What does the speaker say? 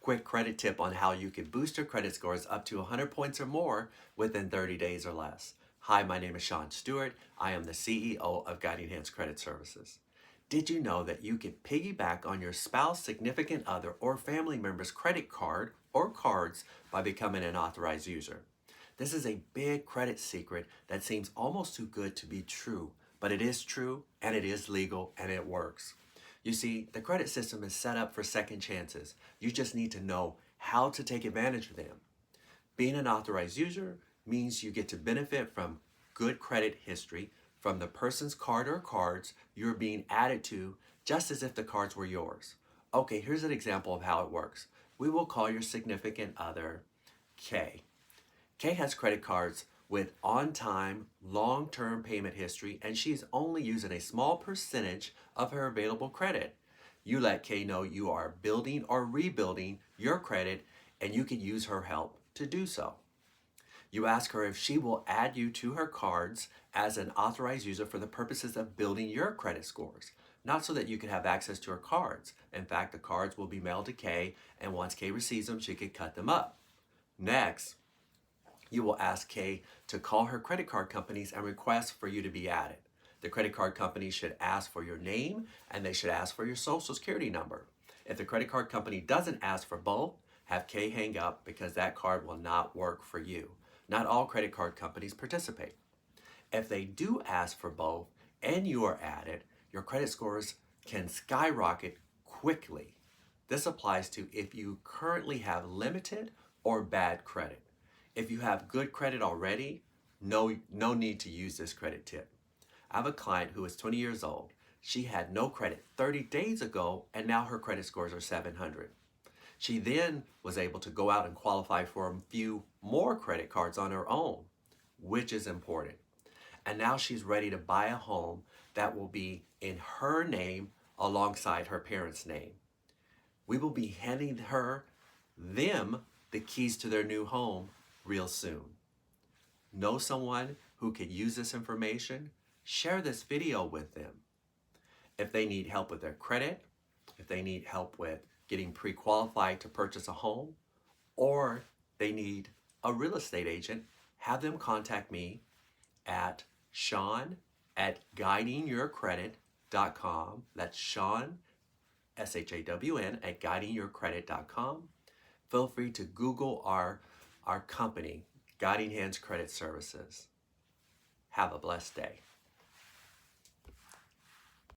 Quick credit tip on how you can boost your credit scores up to 100 points or more within 30 days or less. Hi, my name is Sean Stewart. I am the CEO of Guiding Hands Credit Services. Did you know that you can piggyback on your spouse, significant other, or family member's credit card or cards by becoming an authorized user? This is a big credit secret that seems almost too good to be true, but it is true and it is legal and it works. You see, the credit system is set up for second chances. You just need to know how to take advantage of them. Being an authorized user means you get to benefit from good credit history from the person's card or cards you're being added to, just as if the cards were yours. Okay, here's an example of how it works. We will call your significant other Kay. Kay has credit cards with on-time, long-term payment history, and she's only using a small percentage of her available credit. You let Kay know you are building or rebuilding your credit, and you can use her help to do so. You ask her if she will add you to her cards as an authorized user for the purposes of building your credit scores, not so that you can have access to her cards. In fact, the cards will be mailed to Kay, and once Kay receives them, she can cut them up. Next, you will ask Kay to call her credit card companies and request for you to be added. The credit card company should ask for your name and they should ask for your social security number. If the credit card company doesn't ask for both, have Kay hang up because that card will not work for you. Not all credit card companies participate. If they do ask for both and you are added, your credit scores can skyrocket quickly. This applies to if you currently have limited or bad credit. If you have good credit already, no need to use this credit tip. I have a client who is 20 years old. She had no credit 30 days ago, and now her credit scores are 700. She then was able to go out and qualify for a few more credit cards on her own, which is important. And now she's ready to buy a home that will be in her name alongside her parents' name. We will be handing them the keys to their new home real soon. Know someone who could use this information? Share this video with them. If they need help with their credit, if they need help with getting pre-qualified to purchase a home, or they need a real estate agent, have them contact me at Shawn@guidingyourcredit.com. That's Shawn, SHAWN, at guidingyourcredit.com. Feel free to Google our company, Guiding Hands Credit Services. Have a blessed day.